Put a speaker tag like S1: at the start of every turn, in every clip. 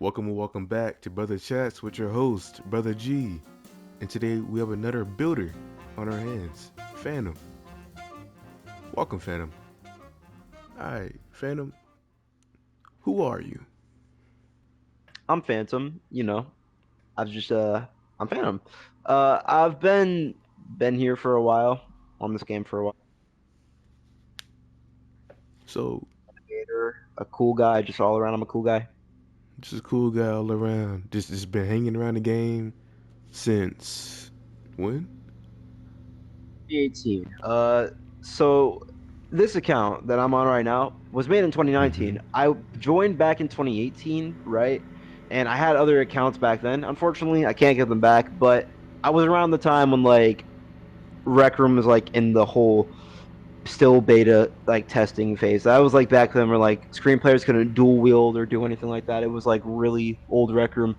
S1: Welcome and welcome back to BrothaChats with your host, Brother G. And today we have another builder on our hands, Phantom. Welcome, Phantom. Alright, Phantom, who are you?
S2: I'm Phantom, I've just I'm Phantom. I've been here for a while, on this game for a while.
S1: So,
S2: Gator, a cool guy, just all around I'm a cool guy.
S1: just a cool guy all around. Just been hanging around the game since when?
S2: 2018. So this account that I'm on right now was made in 2019.
S1: Mm-hmm.
S2: I joined back in 2018, right? And I had other accounts back then. Unfortunately, I can't get them back, but I was around the time when like Recroom was like in the whole still beta like testing phase. That was like back then where like screen players couldn't dual wield or do anything like that. It was like really old Rec Room.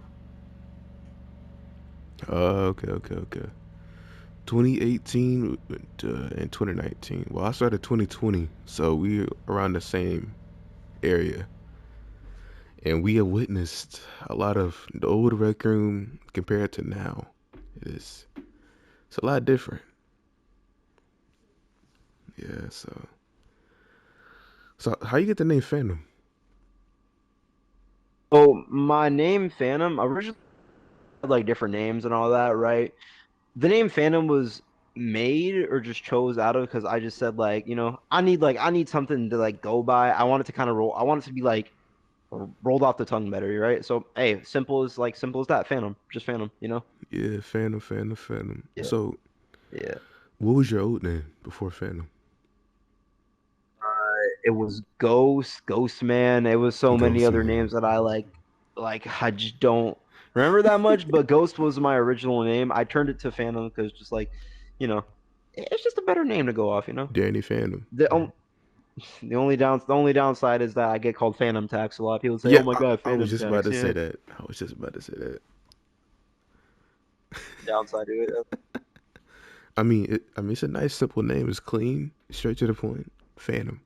S1: Okay. 2018 and 2019. Well, I started 2020, so we around the same area. And we have witnessed a lot of the old rec room compared to now. It's a lot different. Yeah, so how you get the name Phantom?
S2: So my name Phantom originally had like different names and all that, right? The name Phantom was made or just chose out of because I just said like, I need something to like go by. I want it to kind of roll. I want it to be like rolled off the tongue better, right? So hey, simple as that. Phantom, just Phantom.
S1: Yeah, Phantom.
S2: Yeah,
S1: So
S2: yeah.
S1: what was your old name before Phantom?
S2: It was Ghost Man. It was so many other
S1: Ghostman.
S2: names that like I just don't remember that much. But Ghost was my original name. I turned it to Phantom because just like, you know, it's just a better name to go off.
S1: Danny Phantom.
S2: The on- the only downside is that I get called Phantom Tax a lot. People say,
S1: Yeah,
S2: "Oh my God,
S1: I was
S2: Phantom
S1: just about
S2: Tax."
S1: to say
S2: Yeah,
S1: that. I was just about to say that.
S2: downside to it.
S1: I mean, it's a nice, simple name. It's clean, straight to the point. Phantom.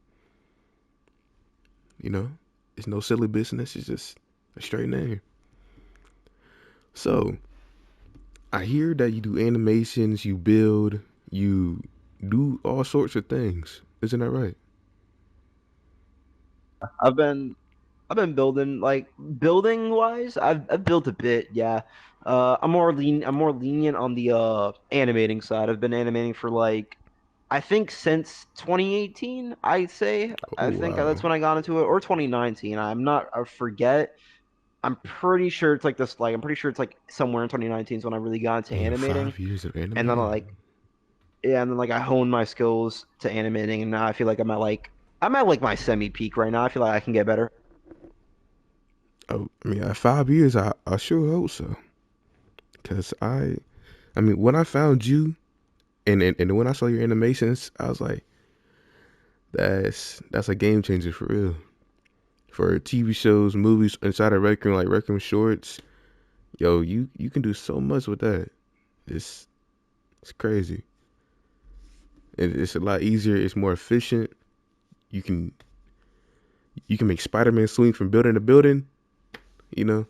S1: You know, it's no silly business. It's just a straight name. So I hear that you do animations, you build, you do all sorts of things. Isn't that right?
S2: I've been I've been building like building wise. I've built a bit, yeah. I'm more lenient on the animating side. I've been animating for like I think since 2018, I'd say.
S1: Oh
S2: I think
S1: wow.
S2: that's when I got into it, or 2019. I forget. I'm pretty sure it's like somewhere in 2019 is when I really got into
S1: Damn,
S2: animating,
S1: 5 years of
S2: and then
S1: animating.
S2: and then like I honed my skills to animating, and now I feel like I'm at like my semi peak right now. I feel like I can get better.
S1: Oh, I mean, at 5 years, I sure hope so. Cause I mean, when I found you and when I saw your animations, I was like, that's a game changer for real. For TV shows, movies inside of Rec Room, like Rec Room Shorts, yo, you can do so much with that. It's it's crazy. It's a lot easier. It's more efficient. You can you can make Spider-Man swing from building to building. You know.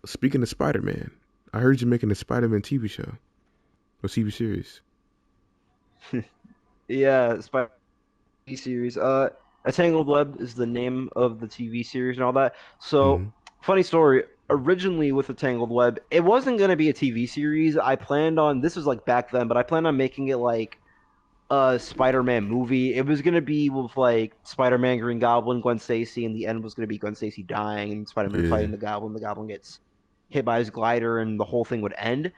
S1: Speaking of Spider-Man, I heard you making a Spider-Man TV show or TV series.
S2: Yeah, Spider series. A Tangled Web is the name of the TV series and all that.
S1: Mm-hmm.
S2: So, funny story. Originally, with the Tangled Web, it wasn't gonna be a TV series. I planned on this was like back then, but I planned on making it like a Spider-Man movie. It was gonna be with like Spider-Man, Green Goblin, Gwen Stacy, and the end was gonna be Gwen Stacy dying and Spider-Man
S1: Yeah.
S2: fighting the Goblin. The Goblin gets hit by his glider, and the whole thing would end.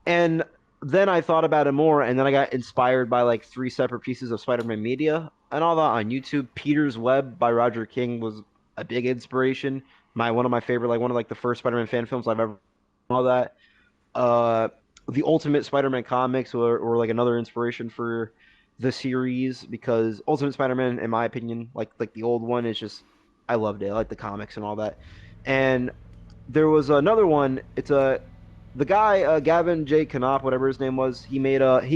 S2: And then I thought about it more, and then I got inspired by like three separate pieces of Spider-Man media and all that on YouTube. Peter's Web by Roger King was a big inspiration. My one of my favorite, like one of like the first Spider-Man fan films I've ever all that. Uh, the Ultimate Spider-Man comics were like another inspiration for the series because Ultimate Spider-Man, in my opinion, like the old one, is just I loved it. I like the comics and all that. And there was another one. It's a the guy Gavin J. Knopf, whatever his name was. He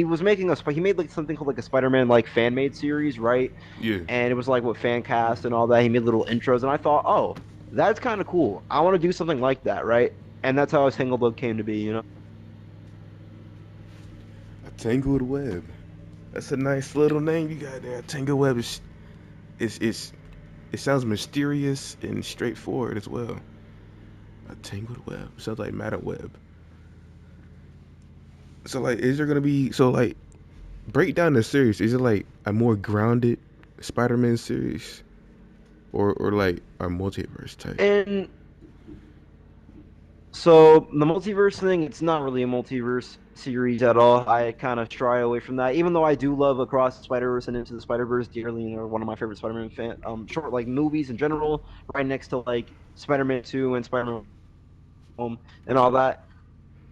S2: was making he made like something called like a Spider-Man like fan made series, right?
S1: Yeah.
S2: And it was like with fan cast and all that. He made little intros, and I thought, oh, That's kind of cool. I want to do something like that, right? And that's how a single book came to be, you know?
S1: A tangled web. That's a nice little name you got there. Tangled web is it sounds mysterious and straightforward as well. A tangled web sounds like Madam Web. So like, is there gonna be break down the series? Is it like a more grounded Spider-Man series, or like a multiverse type?
S2: And so the multiverse thing, it's not really a multiverse series at all. I kind of shy away from that, even though I do love Across the Spider-Verse and Into the Spider-Verse dearly. You know, one of my favorite Spider-Man short like movies in general, right next to like Spider-Man 2 and Spider-Man Home and all that.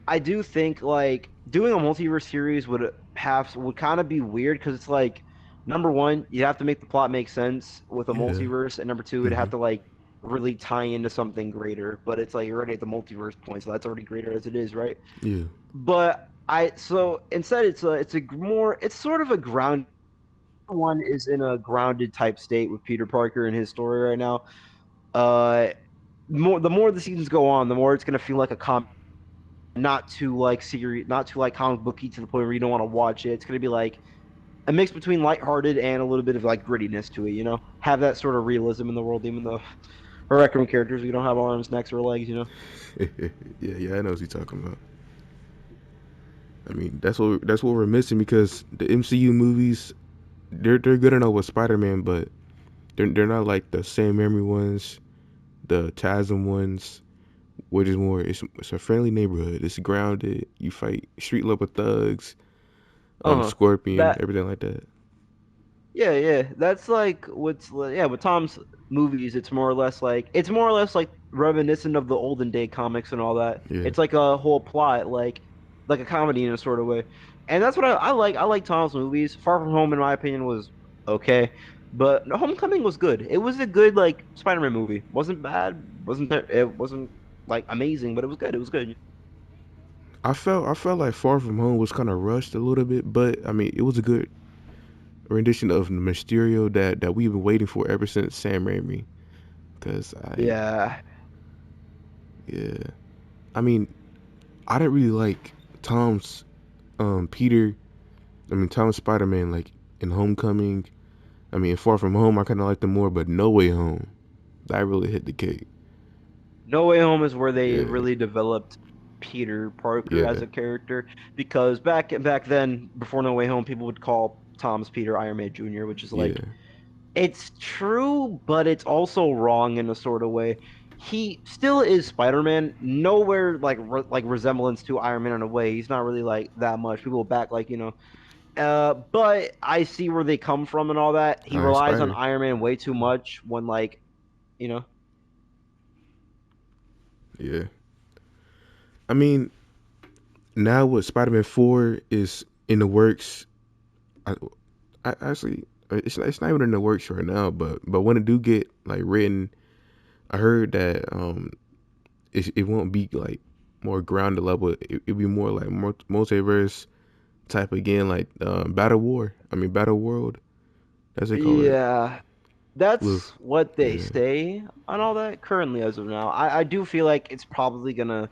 S2: I do think like doing a multiverse series would kind of be weird because it's like number one, you have to make the plot make sense with a
S1: Yeah.
S2: multiverse, and number two, it'd
S1: Hmm.
S2: have to like really tie into something greater. But it's like you're already at the multiverse point, so that's already greater as it is, right?
S1: Yeah.
S2: But I so instead it's sort of a ground one is in a grounded type state with Peter Parker and his story right now. Uh the more the seasons go on, the more it's gonna feel like a comic, not too like serious, not too like comic booky to the point where you don't want to watch it. It's gonna be like a mix between lighthearted and a little bit of like grittiness to it, you know? Have that sort of realism in the world, even though our Recroom characters, we don't have arms, necks, or legs, you know?
S1: Yeah, yeah, I know what you're talking about. I mean, that's what we're missing because the MCU movies, they're good enough with Spider-Man, but they're not like the Sam Raimi ones, the Chasm ones, which is more it's a friendly neighborhood. It's grounded. You fight street level thugs,
S2: Uh-huh.
S1: Scorpion,
S2: That
S1: everything like that.
S2: Yeah, yeah. That's like yeah, with Tom's movies, it's more or less like reminiscent of the olden day comics and all that.
S1: Yeah,
S2: It's like a whole plot, like a comedy in a sort of way. And that's what I like. I like Tom's movies. Far From Home, in my opinion, was okay, but Homecoming was good. It was a good like Spider-Man movie. Wasn't bad. It wasn't like amazing, but it was good. It was good.
S1: I felt like Far From Home was kind of rushed a little bit, but I mean it was a good rendition of the Mysterio that we've been waiting for ever since Sam Raimi. Cause
S2: Yeah.
S1: yeah, I mean I didn't really like Tom's Peter. I mean Tom's Spider Man like in Homecoming. I mean Far From Home I kind of liked him more, but No Way Home that really hit the cake.
S2: No Way Home is where they
S1: Yeah,
S2: really developed Peter Parker as
S1: yeah,
S2: a character because back then, before No Way Home, people would call Thomas Peter Iron Man Jr., which is
S1: yeah,
S2: like it's true, but it's also wrong in a sort of way. He still is Spider-Man, nowhere like resemblance to Iron Man in a way. He's not really like that much. People back like, you know, but I see where they come from and all that. He
S1: Iron
S2: relies on
S1: Spider.
S2: Iron Man way too much when like, you know.
S1: Yeah, I mean now what Spider Man 4 is in the works. I, I actually it's not even in the works right now, but when it do get like written, I heard that it won't be like more grounded level. It'll be more like multiverse type again, like Battle War. I mean Battle World, as they call it.
S2: Yeah,
S1: Look,
S2: that's what they
S1: yeah,
S2: say on all that currently as of now. I do feel like it's probably gonna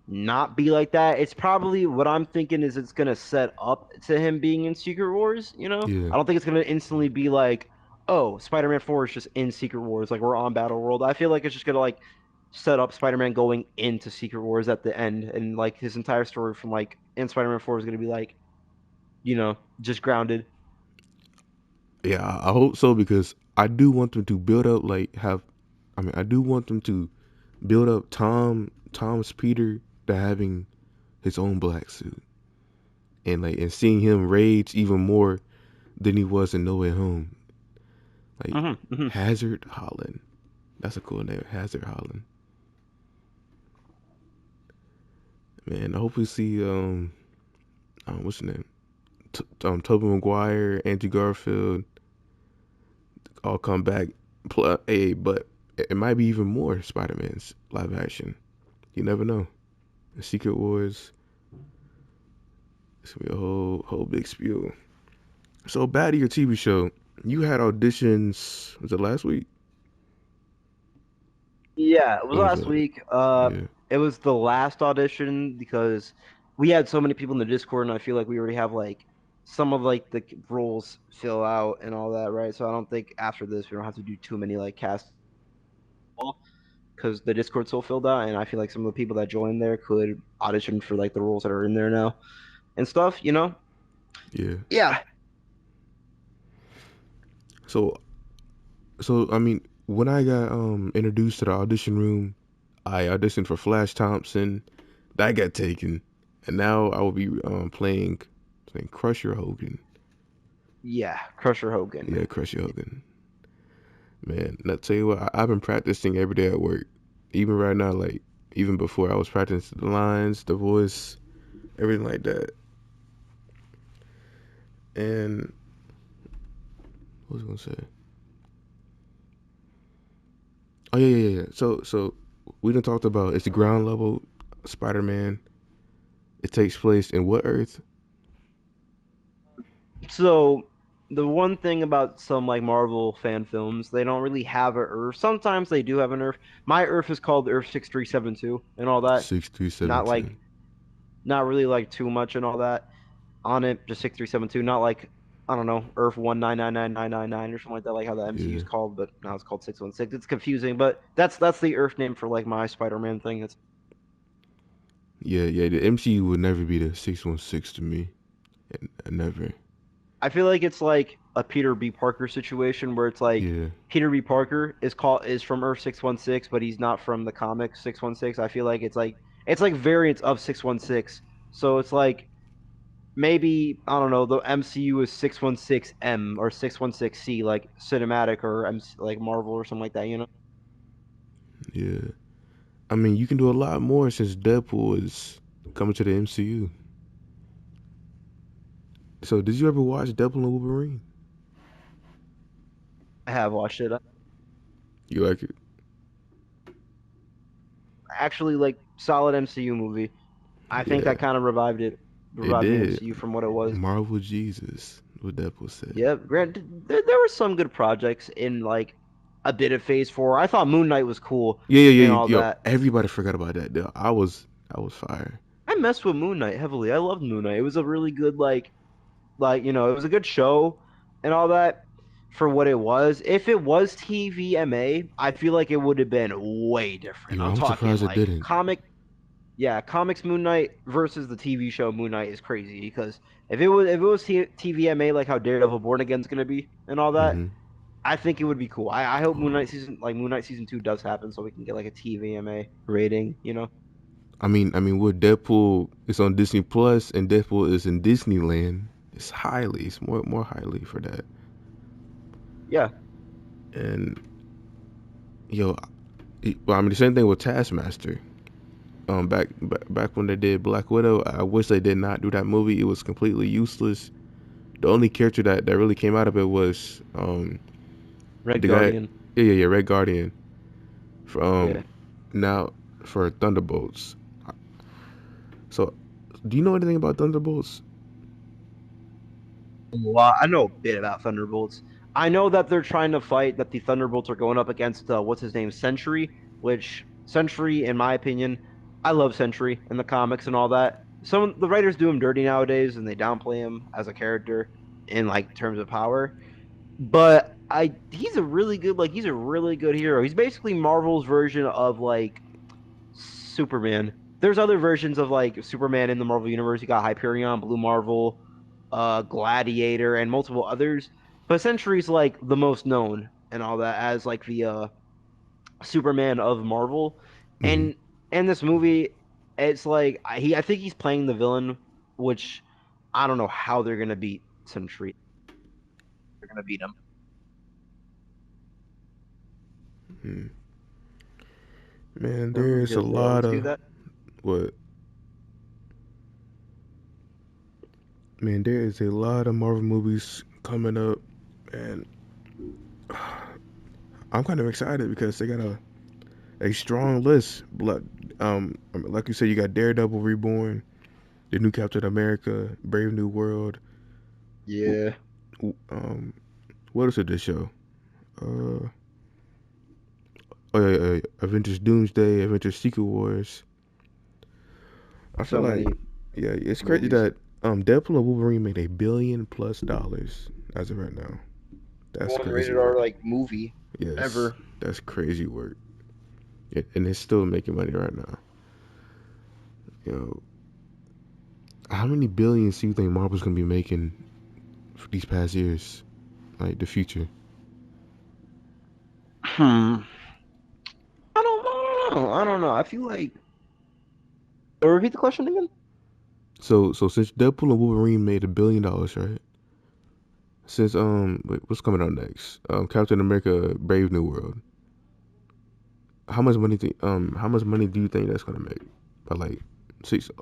S2: not be like that. It's probably what I'm thinking is it's gonna set up to him being in Secret Wars, you know?
S1: yeah,
S2: I don't think it's gonna instantly be like, oh, Spider-Man 4 is just in Secret Wars, like we're on Battle World. I feel like it's just gonna like set up Spider-Man going into Secret Wars at the end and like his entire story from like in Spider-Man 4 is gonna be like, you know, just grounded.
S1: yeah. I hope so because I do want them to build up like have. I mean, I do want them to build up Tom's Peter to having his own black suit and seeing him rage even more than he was in No Way Home. Like
S2: Hmm, hmm.
S1: Hazard Holland. That's a cool name, Hazard Holland. Man, I hope we see what's the name? Tobey Maguire, Andrew Garfield, all come back. But it might be even more Spider Man's live action. You never know. The Secret Wars. It's gonna be a whole big spiel. So back to your TV show. You had auditions. Was it last week?
S2: Yeah, it was
S1: What was
S2: last
S1: that?
S2: week.
S1: Yeah,
S2: It was the last audition because we had so many people in the Discord, and I feel like we already have like some of like the roles fill out and all that, right? So I don't think after this we don't have to do too many like casts because the Discord's so filled out, and I feel like some of the people that joined there could audition for like the roles that are in there now and stuff, you know?
S1: yeah.
S2: Yeah.
S1: So so I mean, when I got introduced to the audition room, I auditioned for Flash Thompson. That got taken, and now I will be playing Crusher Hogan.
S2: Yeah, Crusher Hogan.
S1: Yeah, Crusher Hogan. Man, I tell you what, I've been practicing every day at work. Even right now, like even before I was practicing the lines, the voice, everything like that. And what was I gonna say? Oh yeah. So we done talked about it's the ground level Spider-Man. It takes place in what Earth?
S2: So the one thing about some like Marvel fan films, they don't really have a Earth. Sometimes they do have an Earth. My Earth is called Earth 6372 and all that. Not
S1: 6372.
S2: like not really like too much and all that on it, just 6372, not like I don't know, Earth 1999999 or something like that, like how the MCU
S1: Yeah,
S2: is called, but now it's called 616. It's confusing, but that's the Earth name for like my Spider-Man thing. It's
S1: yeah. The MCU would never be the 616 to me. Never.
S2: I feel like it's like a Peter B. Parker situation where it's like
S1: Yeah,
S2: Peter B. Parker is from Earth 616, but he's not from the comic 616. I feel like it's like variants of 616. So it's like maybe I don't know, the MCU is 616M or 616C like cinematic or like Marvel or something like that, you know?
S1: yeah. I mean, you can do a lot more since Deadpool is coming to the MCU. So, did you ever watch Deadpool and Wolverine?
S2: I have watched it.
S1: You like it?
S2: Actually like solid MCU movie. I think
S1: Yeah,
S2: that kind of
S1: it
S2: revived the
S1: did.
S2: MCU from what it was.
S1: Marvel Jesus, what Deadpool said.
S2: Yeah, granted, there were some good projects in like a bit of Phase 4. I thought Moon Knight was cool and all
S1: Yo,
S2: that.
S1: everybody forgot about that. Though. I was fire.
S2: I messed with Moon Knight heavily. I loved Moon Knight. It was a really good you know, it was a good show and all that for what it was. If it was TVMA, I feel like it would have been way different.
S1: Yo,
S2: I'm
S1: I'm
S2: talking
S1: surprised it
S2: like
S1: didn't.
S2: comics Moon Knight versus the TV show Moon Knight is crazy because if it was TVMA like how Daredevil Born Again's gonna be and all that,
S1: Hmm.
S2: I think it would be cool. I hope
S1: Oh.
S2: Moon Knight season 2 does happen so we can get like a TVMA rating, you know?
S1: With Deadpool is on Disney Plus and Deadpool is in Disneyland, it's more highly for that.
S2: Yeah.
S1: And yo, well, I mean the same thing with Taskmaster. Back when they did Black Widow, I wish they did not do that movie. It was completely useless. The only character that really came out of it was
S2: Red
S1: the guy,
S2: Guardian.
S1: yeah, Red Guardian. For,
S2: Yeah.
S1: now for Thunderbolts. So, do you know anything about Thunderbolts?
S2: Well, I know a bit about Thunderbolts. I know that they're trying to fight that the Thunderbolts are going up against what's his name, Sentry, which Sentry, in my opinion, I love Sentry in the comics and all that. Some the writers do him dirty nowadays and they downplay him as a character in like terms of power. But I he's a really good hero. He's basically Marvel's version of like Superman. There's other versions of like Superman in the Marvel universe. You got Hyperion, Blue Marvel, Gladiator, and multiple others. But Sentry's like the most known and all that as like the Superman of Marvel.
S1: Mm-hmm.
S2: And in this movie, it's like I think he's playing the villain, which I don't know how they're gonna beat Sentry. They're gonna beat him.
S1: Mm. Man, there's a
S2: Because they
S1: lot
S2: always do
S1: of
S2: that.
S1: what? Man, there is a lot of Marvel movies coming up, and I'm kind of excited because they got a strong list. Like you said, you got Daredevil Reborn, the new Captain America, Brave New World.
S2: Yeah.
S1: Um, what else did this show? Uh, Avengers Doomsday, Avengers Secret Wars. I feel
S2: So
S1: like,
S2: many
S1: yeah, it's crazy
S2: movies.
S1: that Deadpool and Wolverine made $1 billion+ as of right now. That's
S2: One
S1: crazy
S2: rated R
S1: work.
S2: like movie
S1: Yes,
S2: ever.
S1: that's crazy work. And it's still making money right now. You know, how many billions do you think Marvel's gonna be making for these past years? Like the future.
S2: Hmm. I don't know. I feel like. Repeat the question again.
S1: So since Deadpool and Wolverine made $1 billion, right? Since wait, what's coming out next? Captain America: Brave New World. How much money do you think that's gonna make? By like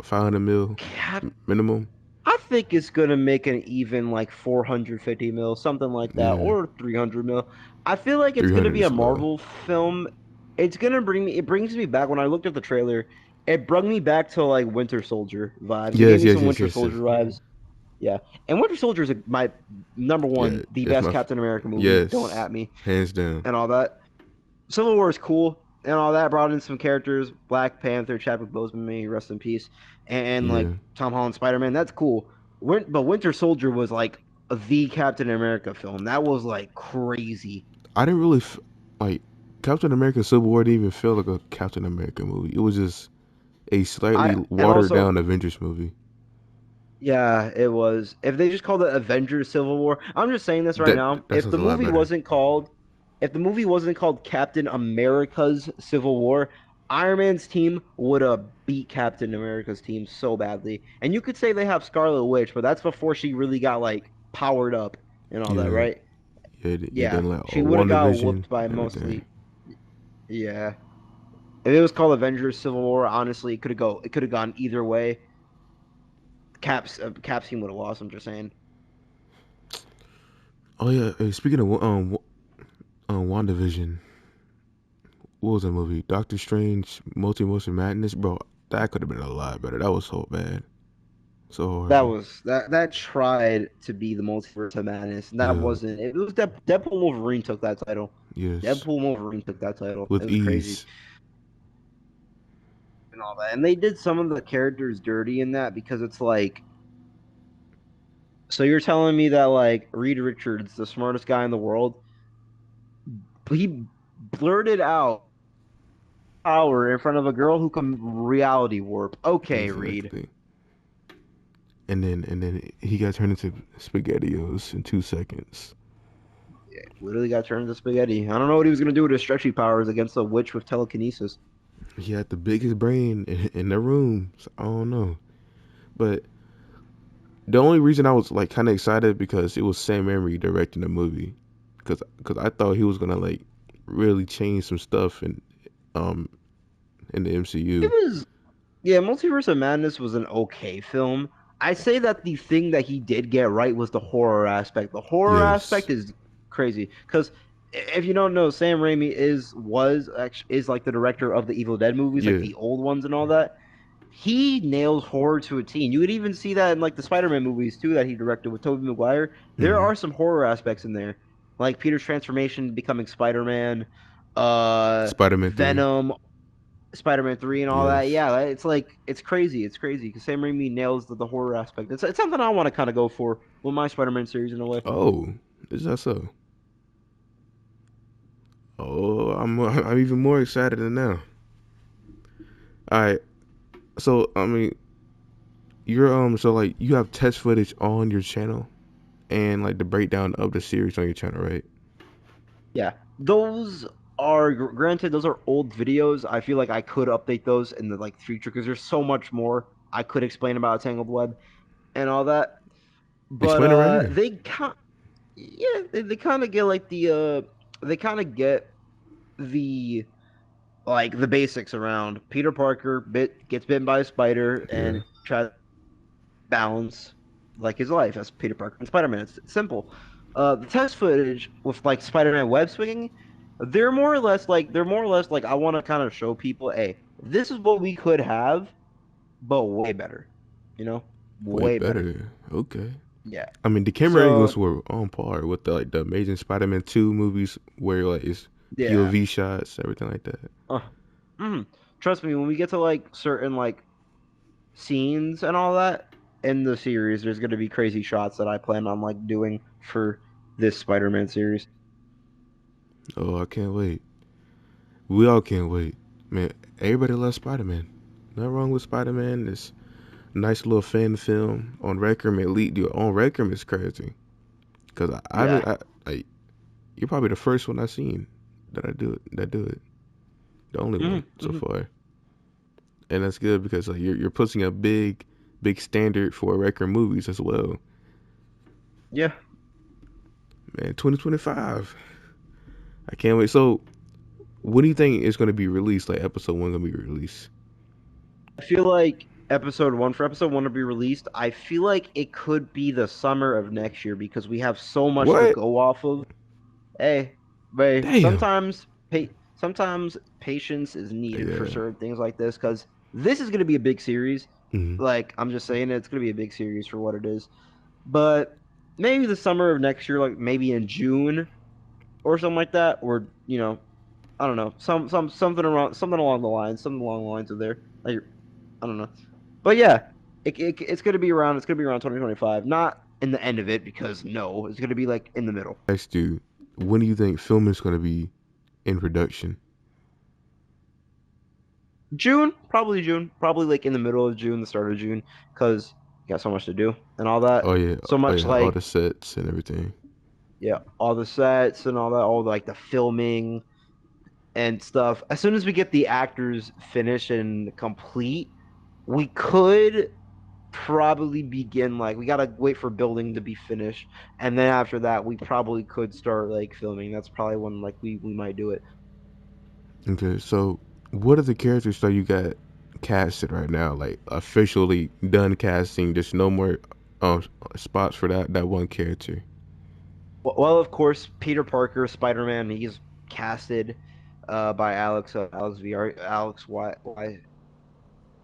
S1: 500 mil
S2: Cap.
S1: minimum.
S2: I think it's gonna make an even like 450 mil, something like that,
S1: Yeah,
S2: or 300 mil. I feel like it's gonna
S1: 300
S2: be a
S1: is low.
S2: Marvel film. It's gonna bring me. It brings me back when I looked at the trailer. It brought me back to like Winter Soldier vibes. It gave
S1: Yes,
S2: me
S1: yes,
S2: some
S1: yes,
S2: Winter
S1: yes,
S2: Soldier
S1: yes.
S2: vibes. Yeah, and Winter Soldier is my number
S1: Yeah,
S2: one, the
S1: it's
S2: best
S1: my
S2: Captain America movie. Don't
S1: yes,
S2: at me
S1: hands down.
S2: and all that. Civil War is cool and all that. Brought in some characters, Black Panther, Chadwick Boseman, may rest in peace, and like
S1: Yeah,
S2: Tom Holland, Spider Man. That's cool. But Winter Soldier was like the Captain America film. That was like crazy.
S1: I didn't really like Captain America: Civil War didn't even feel like a Captain America movie. It was just a slightly
S2: I and
S1: watered
S2: also
S1: down Avengers movie.
S2: yeah, it was. If they just called it Avengers Civil War, I'm just saying this right now.
S1: That sounds a lot better.
S2: If the movie wasn't called Captain America's Civil War, Iron Man's team would have beat Captain America's team so badly. And you could say they have Scarlet Witch, but that's before she really got like powered up and all that,
S1: Yeah,
S2: right?
S1: yeah, yeah.
S2: Yeah,
S1: Then like
S2: she would have got
S1: WandaVision
S2: whooped by
S1: and everything.
S2: mostly. Yeah, if it was called Avengers Civil War, honestly, it could have gone either way. Cap's team would have lost. I'm just saying.
S1: Oh yeah. Hey, speaking of WandaVision, what was that movie? Doctor Strange, Multiverse of Madness, bro. That could have been a lot better. That was so bad, so horrible.
S2: That tried to be the multiverse of madness, and that
S1: Yeah.
S2: wasn't. It was Deadpool Wolverine took that title.
S1: Yes.
S2: Deadpool Wolverine took that title. It
S1: With
S2: was crazy
S1: ease.
S2: and all that, and they did some of the characters dirty in that because it's like. So you're telling me that like Reed Richards, the smartest guy in the world, he blurted out power in front of a girl who can reality warp. Okay, Reed.
S1: Exactly. And then he got turned into SpaghettiOs in 2 seconds.
S2: Yeah, literally got turned into spaghetti. I don't know what he was gonna do with his stretchy powers against a witch with telekinesis.
S1: He had the biggest brain in the room. So I don't know, but the only reason I was like kind of excited because it was Sam Raimi directing the movie, because I thought he was gonna like really change some stuff um in the
S2: It
S1: MCU.
S2: was Yeah, Multiverse of Madness was an okay film. I say that the thing that he did get right was the horror aspect. The horror
S1: Yes.
S2: aspect is crazy because if you don't know, Sam Raimi is like the director of the Evil Dead movies, like
S1: Yeah.
S2: the old ones and all that. He nails horror to a T. And you could even see that in like the Spider-Man movies too that he directed with Tobey Maguire. There
S1: Hmm.
S2: are some horror aspects in there, like Peter's transformation becoming Spider-Man,
S1: Spider-Man 3.
S2: Venom, Spider-Man 3 and all that.
S1: Yes.
S2: Yeah, it's like it's crazy. It's crazy because Sam Raimi nails the horror aspect. It's something I want to kind of go for with my Spider-Man series in a way.
S1: Oh, is that so? Oh, I'm even more excited than now. All right. So I mean, you're so like you have test footage on your channel and like the breakdown of the series on your channel, right?
S2: Yeah, those are granted those are old videos. I feel like I could update those in the like future because there's so much more I could explain about Tangled Web and all that. But
S1: Explain it right here.
S2: they kind yeah they kind of get like they kind of get the like the basics around Peter Parker gets bitten by a spider
S1: Yeah.
S2: and tries balance like his life as Peter Parker and Spider Man. It's simple. The test footage with like Spider Man web swinging, they're more or less like I want to kind of show people, hey, this is what we could have, but way better. You know,
S1: Way
S2: way better.
S1: better. Okay.
S2: Yeah.
S1: I mean, the camera angles
S2: So
S1: were on par with the like the Amazing Spider-Man 2 movies where like it's
S2: Yeah.
S1: POV shots, everything like that.
S2: Uh, mm. Trust me, when we get to like certain like scenes and all that in the series, there's gonna be crazy shots that I plan on like doing for this Spider-Man series.
S1: Oh, I can't wait. We all can't wait. Man, everybody loves Spider-Man. Nothing wrong with Spider-Man. It's a nice little fan film on Recroom. Elite, dude, on Recroom is crazy. Cause I
S2: Yeah.
S1: haven't, like, you're probably the first one I've seen that do it. The only
S2: Hmm.
S1: one so
S2: Hmm.
S1: far, and that's good because like you're pushing a big standard for record movies as well.
S2: Yeah.
S1: Man, 2025. I can't wait. So, when do you think is going to be released? Like episode one going to be released?
S2: I feel like episode one to be released, I feel like it could be the summer of next year because we have so much to
S1: What?
S2: go off of. Hey, but
S1: Damn.
S2: sometimes patience is needed for
S1: Yeah.
S2: certain things like this because this is going to be a big series.
S1: Hmm.
S2: Like I'm just saying, it's going to be a big series for what it is. But maybe the summer of next year, like maybe in June or something like that, or I don't know, something along the lines, something along the lines of there. Like I don't know, but yeah, it's going to be around. It's going to be around 2025, not in the end of it because no, it's going to be like in the middle.
S1: Next, dude, when do you think film is going to be in production?
S2: June, probably like in the middle of June, the start of June, because you got so much to do and all that.
S1: Oh yeah,
S2: So
S1: oh
S2: much
S1: yeah, all
S2: like
S1: the sets and everything.
S2: yeah, all the sets and all that, all like the filming and stuff. As soon as we get the actors finished and complete, we could probably begin like we gotta wait for building to be finished, and then after that, we probably could start like filming. That's probably when like we might do it.
S1: Okay, so what are the characters that you got casted right now? Like officially done casting. There's no more um spots for that one character.
S2: Well, of course, Peter Parker, Spider-Man, he's casted by Alex Alex Y,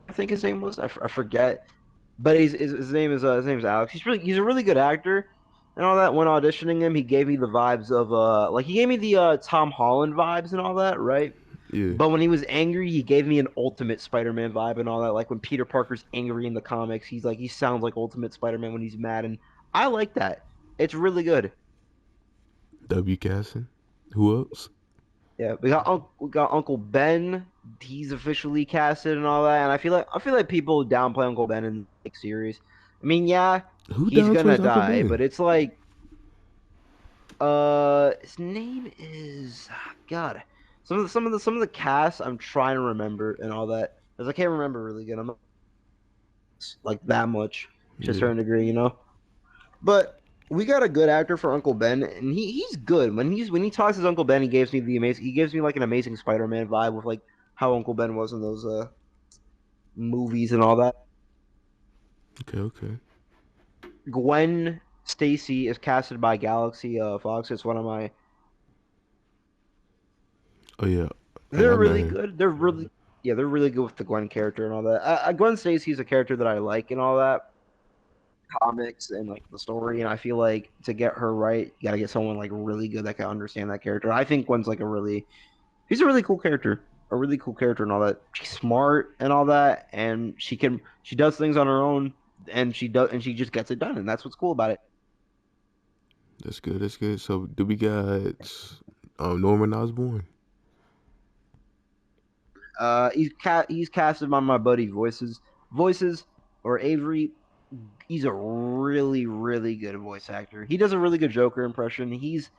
S2: I think his name was. I forget, but his name is Alex. He's a really good actor and all that. When auditioning him, he gave me the vibes of like he gave me the Tom Holland vibes and all that, right?
S1: Yeah,
S2: But when he was angry, he gave me an Ultimate Spider-Man vibe and all that. Like when Peter Parker's angry in the comics, he sounds like Ultimate Spider-Man when he's mad, and I like that. It's really good.
S1: W casting. Who else?
S2: Yeah, we got Uncle Ben. He's officially casted and all that, and I feel like people downplay Uncle Ben in the series. I mean, yeah,
S1: Who
S2: he's gonna
S1: downplays Uncle
S2: die,
S1: Ben?
S2: but it's like his name is God. Some of the cast I'm trying to remember and all that because I can't remember really good. I'm not like that much to a
S1: Yeah,
S2: certain degree, you know. But we got a good actor for Uncle Ben, and he's good. When he talks as Uncle Ben, he gives me like an amazing Spider-Man vibe with like how Uncle Ben was in those movies and all that.
S1: okay, okay.
S2: Gwen Stacy is casted by Galaxy Fox. It's one of my
S1: Oh yeah, hey,
S2: they're
S1: I know
S2: really
S1: him.
S2: good. They're really good with the Gwen character and all that. Gwen Stacy's a character that I like and all that comics and like the story, and I feel like to get her right, you got to get someone like really good that can understand that character. I think Gwen's like a really she's a really cool character and all that. She's smart and all that, and she does things on her own, and she just gets it done, and that's what's cool about it.
S1: That's good. That's good. So do we got Norman Osborn?
S2: He's casted by my buddy Voices or Avery. He's a really good voice actor. He does a really good Joker impression. He's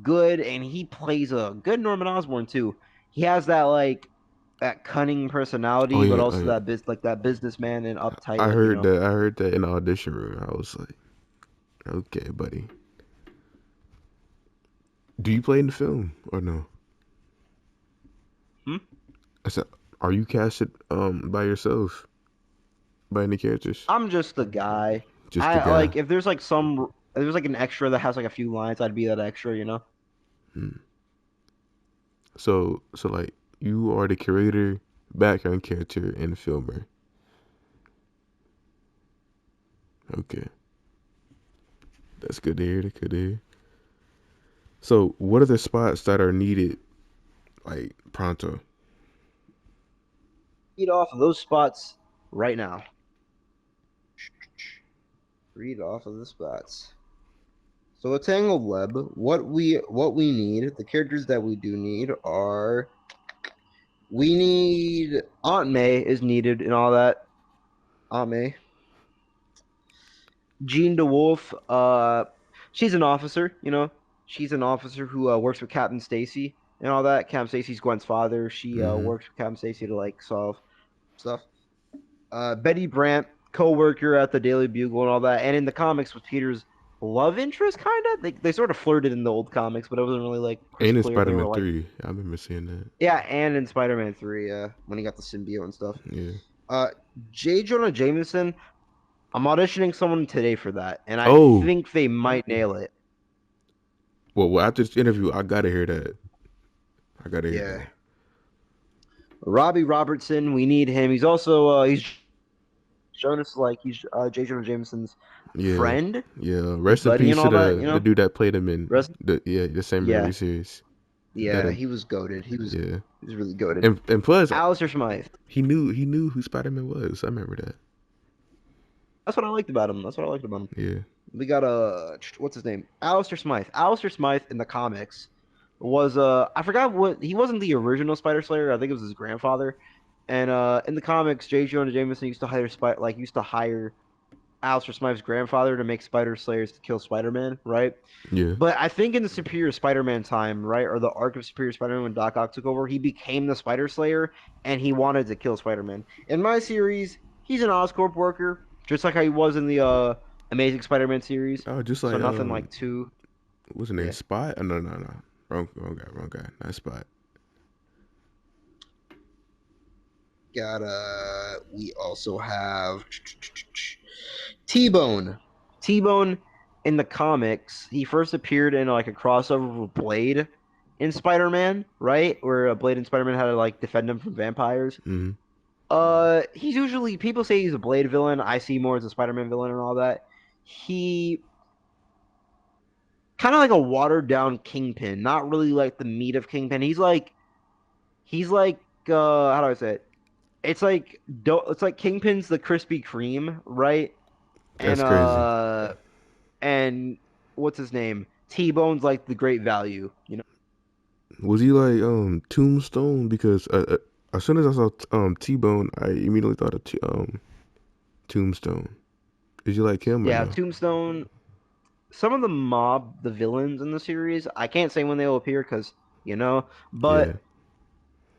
S2: good, and he plays a good Norman Osborn too. He has that like that cunning
S1: Oh
S2: personality, but
S1: yeah, oh
S2: also
S1: yeah.
S2: that businessman and uptight,
S1: I
S2: like
S1: heard that. I heard that in the audition room. I was like, okay, buddy. Do you play in the film or no?
S2: hmm?
S1: I said, are you casted by yourself by any characters?
S2: I'm just the guy.
S1: Just the
S2: I
S1: guy.
S2: like if there's like an extra that has like a few lines, I'd be that extra, you know.
S1: Hmm. So like you are the curator, background character, and the filmer. Okay, that's good to hear. That's good to hear. So what are the spots that are needed? like pronto.
S2: Read off of those spots right now. Read off of the spots. So a Tangled Web, what we need, the characters that we do need are, we need Aunt May is needed and all that. Aunt May. Jean DeWolf, she's an officer, you know. She's an officer who works with Captain Stacy and all that. Captain Stacy's Gwen's father. She
S1: Mm-hmm.
S2: works with Captain Stacy to like solve stuff. Betty Brant, co-worker at the Daily Bugle and all that. And in the comics was Peter's love interest, kind of. They sort of flirted in the old comics, but it wasn't really like
S1: And
S2: crystal
S1: in
S2: clear if they were
S1: Spider-Man
S2: like,
S1: 3, I remember seeing that.
S2: yeah, and in Spider-Man 3, when he got the symbiote and stuff.
S1: Yeah.
S2: Uh, J. Jonah Jameson, I'm auditioning someone today for that, and I
S1: Oh,
S2: think they might nail it.
S1: well, after this interview, I gotta hear that. I gotta hear
S2: Yeah.
S1: that.
S2: Robbie Robertson, we need him. He's also he's shown us like he's J. Jonah Jameson's
S1: Yeah,
S2: friend,
S1: yeah.
S2: his
S1: Rest in
S2: buddy,
S1: peace
S2: and
S1: to
S2: all that. You
S1: the
S2: know,
S1: dude that played him in
S2: rest.
S1: the same
S2: Yeah,
S1: movie series. That
S2: yeah, he was goaded.
S1: yeah,
S2: He was really goaded.
S1: and plus
S2: Alistair Smythe.
S1: he knew who Spider-Man was. I remember that.
S2: That's what I liked about him. That's what I liked about him.
S1: Yeah,
S2: We got what's his name? Alistair Smythe. Alistair Smythe in the comics was I forgot what he wasn't the original Spider Slayer. I think it was his grandfather. And in the comics, J. Jonah Jameson used to hire Alistair Smythe's grandfather to make Spider Slayers to kill Spider-Man, right?
S1: yeah.
S2: But I think in the Superior Spider-Man time, right, or the arc of Superior Spider-Man when Doc Ock took over, he became the Spider Slayer and he wanted to kill Spider-Man. In my series, he's an Oscorp worker, just like how he was in the Amazing Spider-Man series.
S1: Oh, just
S2: So
S1: like
S2: nothing like too.
S1: what's his name?
S2: Yeah.
S1: Spot? Oh, no, no, no. Wrong guy. Not Spot.
S2: We also have T-Bone. T-Bone in the comics, he first appeared in like a crossover with Blade in Spider-Man, right? Where Blade and Spider-Man had to like defend him from vampires.
S1: Mm-hmm.
S2: He's usually people say he's a Blade villain. I see more as a Spider-Man villain and all that. He kind of like a watered down Kingpin, not really like the meat of Kingpin. He's like how do I say it? It's like Kingpin's the Krispy Kreme, right? And
S1: That's crazy.
S2: and what's his name? T-Bone's like the Great Value, you know.
S1: Was he like Tombstone? Because as soon as I saw T-Bone, I immediately thought of Tombstone. Did you like him or
S2: Yeah,
S1: no?
S2: Tombstone. Some of the villains in the series, I can't say when they will appear because
S1: Yeah.
S2: but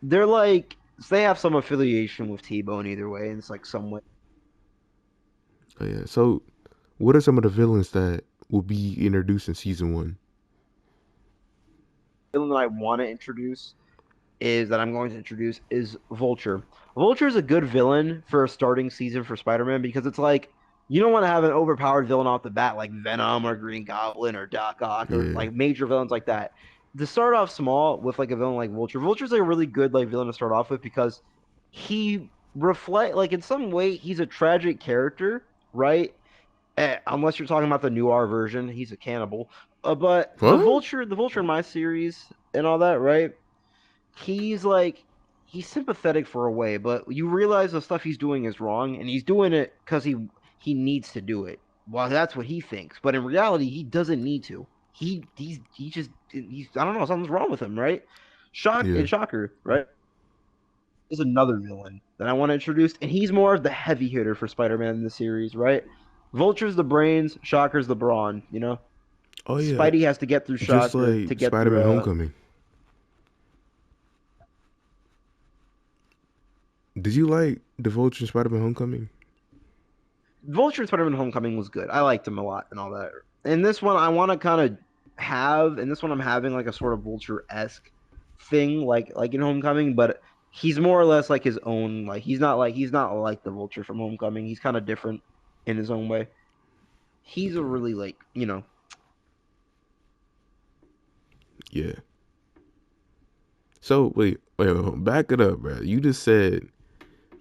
S2: they're like they have some affiliation with T-Bone either way, and it's like some way.
S1: Oh yeah. So, what are some of the villains that will be introduced in season one?
S2: Villain that I want to introduce I'm going to introduce is Vulture. Vulture is a good villain for a starting season for Spider-Man because it's like you don't want to have an overpowered villain off the bat like Venom or Green Goblin or Doc Ock or
S1: Yeah.
S2: like major villains like that. To start off small with like a villain like Vulture, Vulture's like a really good like villain to start off with because he reflect like in some way he's a tragic character, right? Unless you're talking about the noir version, he's a cannibal. But
S1: Huh?
S2: The Vulture in my series and all that, right? He's like he's sympathetic for a way, but you realize the stuff he's doing is wrong, and he's doing it because he needs to do it. Well, that's what he thinks, but in reality, he doesn't need to. He's I don't know, something's wrong with him, right?
S1: Yeah.
S2: Shocker, right? Is another villain that I want to introduce, and he's more of the heavy hitter for Spider-Man in the series, right? Vulture's the brains, Shocker's the brawn. You know,
S1: Oh yeah.
S2: Spidey has to get through
S1: Just
S2: Shocker to
S1: like
S2: get through.
S1: Spider-Man: Homecoming. Did you like the Vulture in Spider-Man: Homecoming?
S2: Vulture in Spider-Man: Homecoming was good. I liked him a lot and all that. And this one, I want to kind of in this one, I'm having like a sort of Vulture-esque thing, like in Homecoming, but he's more or less like his own. Like he's not like the Vulture from Homecoming. He's kind of different in his own way. He's a really like
S1: Yeah. So wait, back it up, bro. You just said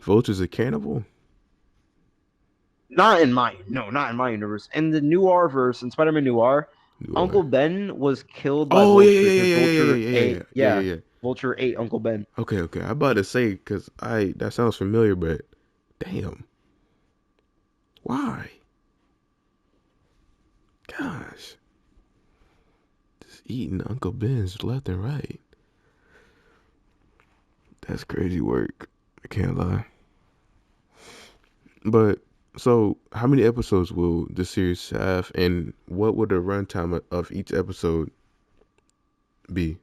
S1: Vulture's a cannibal.
S2: not in my universe. In the Noir verse, in Spider-Man Noir,
S1: You
S2: Uncle
S1: are.
S2: Ben was killed by
S1: Oh yeah
S2: Vulture
S1: yeah yeah
S2: because
S1: yeah yeah yeah
S2: Vulture
S1: yeah yeah
S2: ate.
S1: yeah yeah
S2: Yeah,
S1: yeah.
S2: Vulture ate Uncle Ben.
S1: Okay, okay. I about to say because I that sounds familiar, but damn, why? Gosh, just eating Uncle Ben's left and right. That's crazy work. I can't lie. But so, how many episodes will the series have, and what would the runtime of each episode be?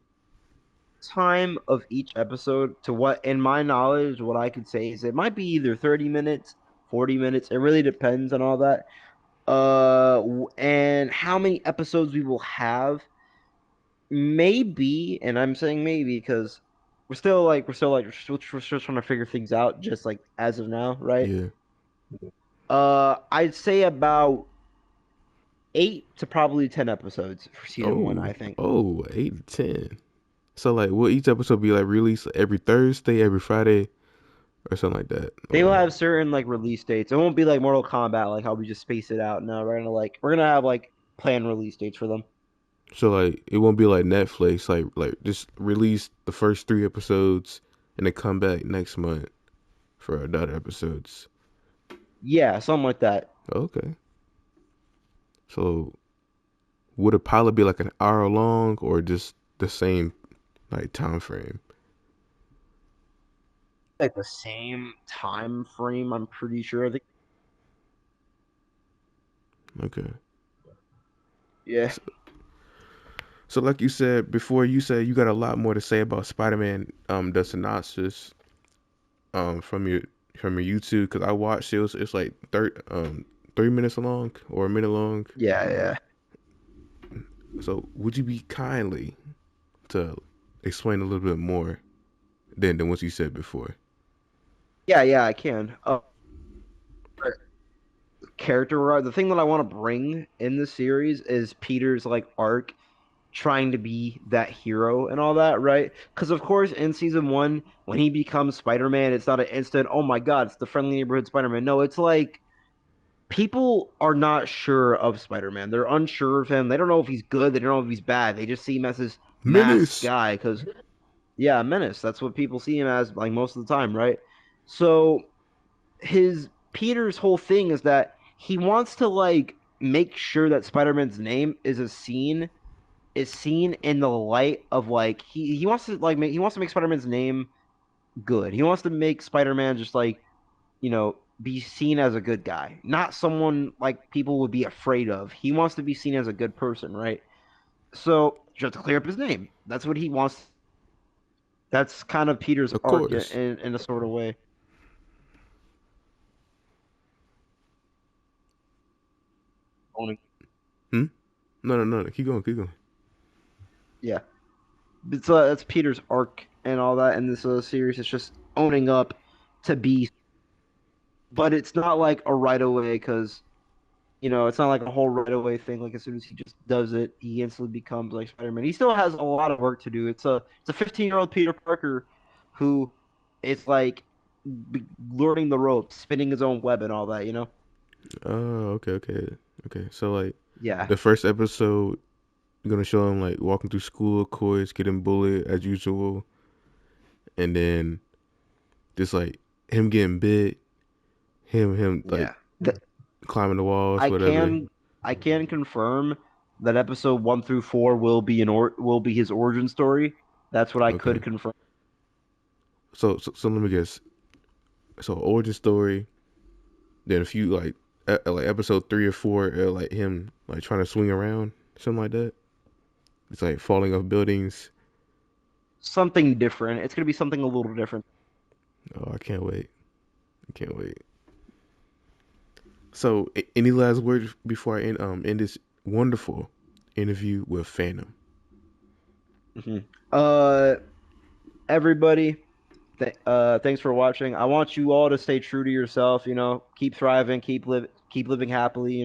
S2: Time of each episode, to what, in my knowledge, what I could say is it might be either 30 minutes, 40 minutes. It really depends on all that. And how many episodes we will have, maybe, and I'm saying maybe because we're still trying to figure things out, just like as of now, right?
S1: Yeah.
S2: I'd say about 8 to probably 10 episodes for season one,
S1: Oh,
S2: I think.
S1: oh, 8 to 10. So like, will each episode be like released every Thursday, every Friday, or something like that?
S2: They will
S1: Or
S2: have certain like release dates. It won't be like Mortal Kombat, like how we just space it out. No, we're gonna have like planned release dates for them.
S1: so like it won't be like Netflix, like just release the first 3 episodes and then come back next month for another episodes.
S2: Yeah, something like that.
S1: Okay. So would a pilot be like an hour long or just the same like time frame?
S2: Like the same time frame, I'm pretty sure. I think.
S1: Okay.
S2: Yeah.
S1: So, so like you said before, you said you got a lot more to say about Spider-Man, the synopsis, from your YouTube because I watched it. It's like 3 minutes long or a minute long.
S2: Yeah, yeah.
S1: So would you be kindly to explain a little bit more than what you said before?
S2: Yeah, yeah, I can. The thing that I want to bring in the series is Peter's like arc trying to be that hero and all that, right? Because of course, in season one, when he becomes Spider-Man, it's not an instant, oh my God, it's the friendly neighborhood Spider-Man. No, it's like people are not sure of Spider-Man. They're unsure of him. They don't know if he's good. They don't know if he's bad. They just see him as this masked
S1: Menace.
S2: guy because, yeah, menace. That's what people see him as, like most of the time, right? So his Peter's whole thing is that he wants to like make sure that Spider-Man's name is seen in the light of like he wants to like he wants to make Spider-Man's name good. He wants to make Spider-Man just like, be seen as a good guy, not someone like people would be afraid of. He wants to be seen as a good person, right? So just to clear up his name. That's what he wants. That's kind of Peter's
S1: Of
S2: arc
S1: course.
S2: in a sort of way. Owning,
S1: Hmm. No, no, no. Keep going. Keep going.
S2: yeah, that's Peter's arc and all that in this series. It's just owning up to be, but it's not like a right away because it's not like a whole right away thing. Like as soon as he just does it, he instantly becomes like Spider-Man. He still has a lot of work to do. It's a 15-year-old Peter Parker who is like learning the ropes, spinning his own web and all that.
S1: Oh, okay, okay, okay. So like
S2: Yeah,
S1: the first episode, you're gonna show him like walking through school, of course, getting bullied as usual, and then just like him getting bit, him like
S2: yeah.
S1: climbing the walls,
S2: I
S1: whatever.
S2: can I can confirm that episode 1 through 4 will be his origin story. That's what I could
S1: Okay.
S2: confirm.
S1: So let me guess. So origin story, then a few like episode 3 or 4, like him like trying to swing around, something like that. It's like falling off buildings.
S2: Something different. It's gonna be something a little different.
S1: Oh, I can't wait. I can't wait. So, any last words before I end this wonderful interview with Phantom?
S2: hmm Everybody, thanks for watching. I want you all to stay true to yourself. Keep thriving, keep living happily.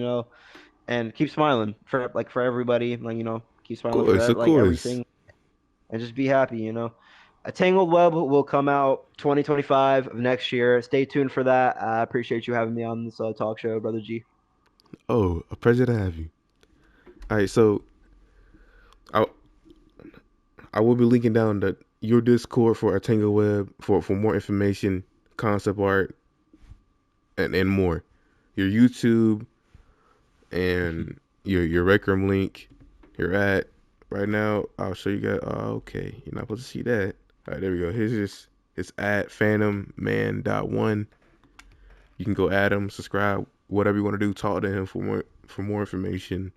S2: And keep smiling for everybody. Like keep
S1: Of
S2: smiling
S1: course,
S2: for
S1: of
S2: like
S1: course,
S2: everything, and just be happy. A Tangled Web will come out 2025 of next year. Stay tuned for that. I appreciate you having me on this talk show, brother G.
S1: Oh, a pleasure to have you. All right, so I I will be linking down your Discord for a Tango Web for more information, concept art, and more. Your YouTube and your Recroom link. You're at right now. I'll show you guys. Oh, okay, you're not supposed to see that. All right, there we go. Here's just it's at phantomman.1. You can go add him, subscribe, whatever you want to do. Talk to him for more information.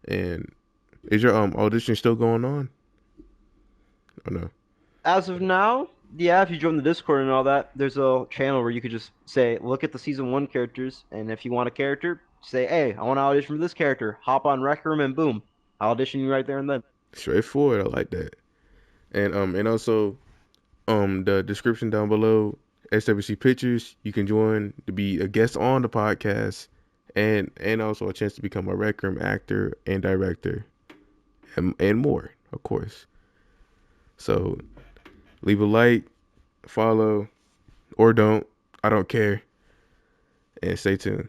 S1: And is your audition still going on? Or no?
S2: As of now, yeah, if you join the Discord and all that, there's a channel where you could just say, look at the season one characters, and if you want a character, say, hey, I want to audition for this character. Hop on Rec Room and boom, I'll audition you right there and then.
S1: Straightforward. I like that. And also the description down below, SWC Pictures. You can join to be a guest on the podcast, and also a chance to become a Rec Room actor and director, and more, of course. So leave a like, follow, or don't. I don't care. And stay tuned.